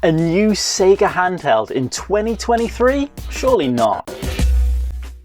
A new SEGA handheld in 2023? Surely not.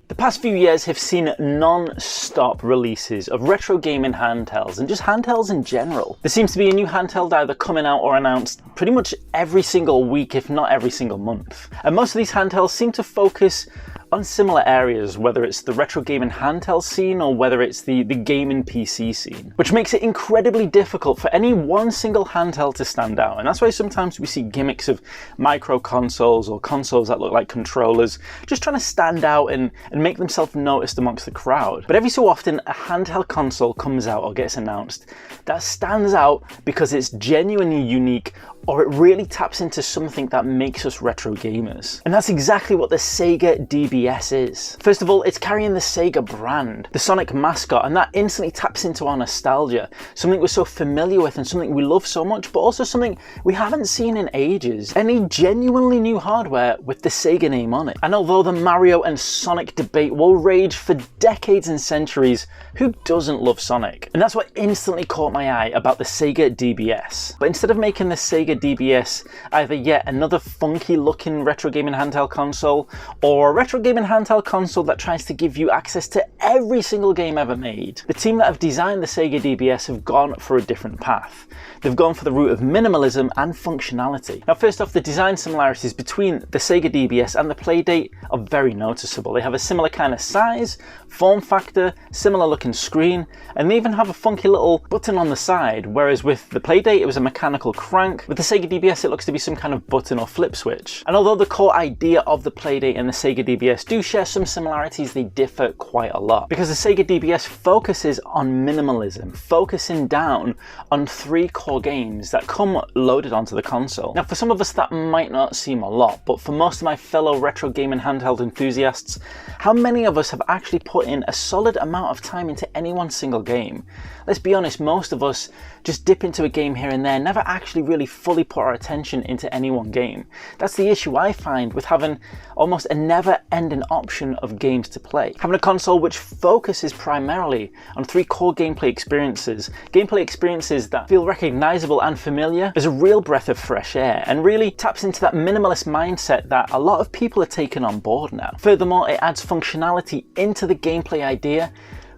The past few years have seen non-stop releases of retro gaming handhelds and just handhelds in general. There seems to be a new handheld either coming out or announced pretty much every single week, if not every single month. And most of these handhelds seem to focus on similar areas, whether it's the retro gaming handheld scene or whether it's the gaming PC scene, which makes it incredibly difficult for any one single handheld to stand out. And that's why sometimes we see gimmicks of micro consoles or consoles that look like controllers just trying to stand out and make themselves noticed amongst the crowd. But every so often a handheld console comes out or gets announced that stands out because it's genuinely unique, or it really taps into something that makes us retro gamers. And that's exactly what the SEGA-DBS is. First of all, it's carrying the Sega brand, the Sonic mascot, and that instantly taps into our nostalgia, something we're so familiar with and something we love so much, but also something we haven't seen in ages. Any genuinely new hardware with the Sega name on it. And although the Mario and Sonic debate will rage for decades and centuries, who doesn't love Sonic? And that's what instantly caught my eye about the SEGA-DBS. But instead of making the SEGA-DBS either yet another funky looking retro gaming handheld console, or a retro gaming handheld console that tries to give you access to every single game ever made, the team that have designed the SEGA-DBS have gone for a different path. They've gone for the route of minimalism and functionality. Now, first off, the design similarities between the SEGA-DBS and the Playdate are very noticeable. They have a similar kind of size, form factor, similar looking screen, and they even have a funky little button on the side, whereas with the Playdate it was a mechanical crank. With the SEGA-DBS it looks to be some kind of button or flip switch. And although the core idea of the Playdate and the SEGA-DBS do share some similarities, they differ quite a lot. Because the SEGA-DBS focuses on minimalism, focusing down on 3 core games that come loaded onto the console. Now, for some of us that might not seem a lot, but for most of my fellow retro gaming handheld enthusiasts, how many of us have actually put in a solid amount of time into any one single game? Let's be honest, most of us just dip into a game here and there, never actually really fully put our attention into any one game. That's the issue I find with having almost a never-ending option of games to play. Having a console which focuses primarily on 3 core gameplay experiences that feel recognizable and familiar, is a real breath of fresh air and really taps into that minimalist mindset that a lot of people are taking on board now. Furthermore, it adds functionality into the gameplay idea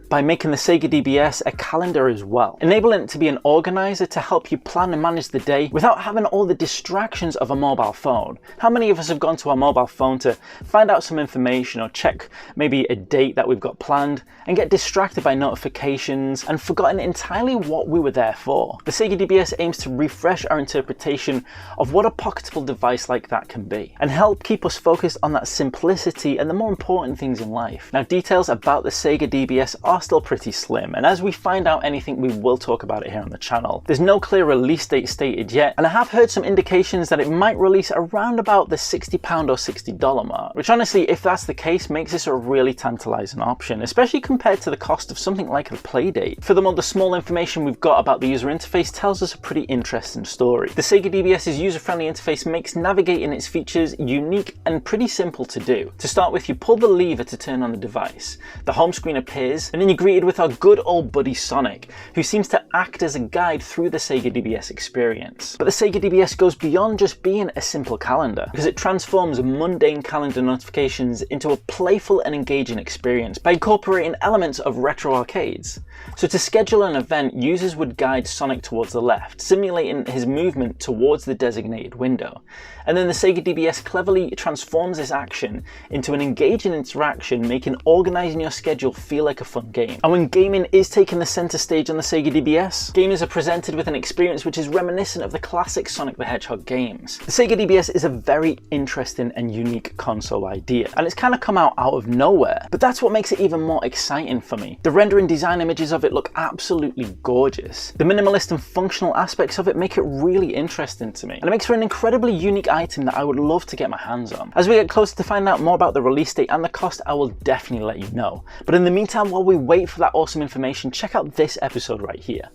by making the SEGA-DBS a calendar as well, enabling it to be an organizer to help you plan and manage the day without having all the distractions of a mobile phone. How many of us have gone to our mobile phone to find out some information or check maybe a date that we've got planned and get distracted by notifications and forgotten entirely what we were there for? The SEGA-DBS aims to refresh our interpretation of what a pocketable device like that can be and help keep us focused on that simplicity and the more important things in life. Now, details about the SEGA-DBS are still pretty slim, and as we find out anything we will talk about it here on the channel. There's no clear release date stated yet, and I have heard some indications that it might release around about the £60 or $60 mark, which honestly, if that's the case, makes this a really tantalizing option, especially compared to the cost of something like a Playdate. Furthermore, the small information we've got about the user interface tells us a pretty interesting story. The SEGA-DBS's user-friendly interface makes navigating its features unique and pretty simple to do. To start with, you pull the lever to turn on the device. The home screen appears, and then you're greeted with our good old buddy Sonic, who seems to act as a guide through the SEGA-DBS experience. But the SEGA-DBS goes beyond just being a simple calendar, because it transforms mundane calendar notifications into a playful and engaging experience by incorporating elements of retro arcades. So to schedule an event, users would guide Sonic towards the left, simulating his movement towards the designated window. And then the SEGA-DBS cleverly transforms this action into an engaging interaction, making organising your schedule feel like a fun game. And when gaming is taking the centre stage on the SEGA-DBS, gamers are presented with an experience which is reminiscent of the classic Sonic the Hedgehog games. The SEGA-DBS is a very interesting and unique console idea, and it's kind of come out of nowhere, but that's what makes it even more exciting for me. The rendering design images of it look absolutely gorgeous. The minimalist and functional aspects of it make it really interesting to me, and it makes for an incredibly unique item that I would love to get my hands on. As we get closer to find out more about the release date and the cost, I will definitely let you know. But in the meantime, while we wait for that awesome information, check out this episode right here.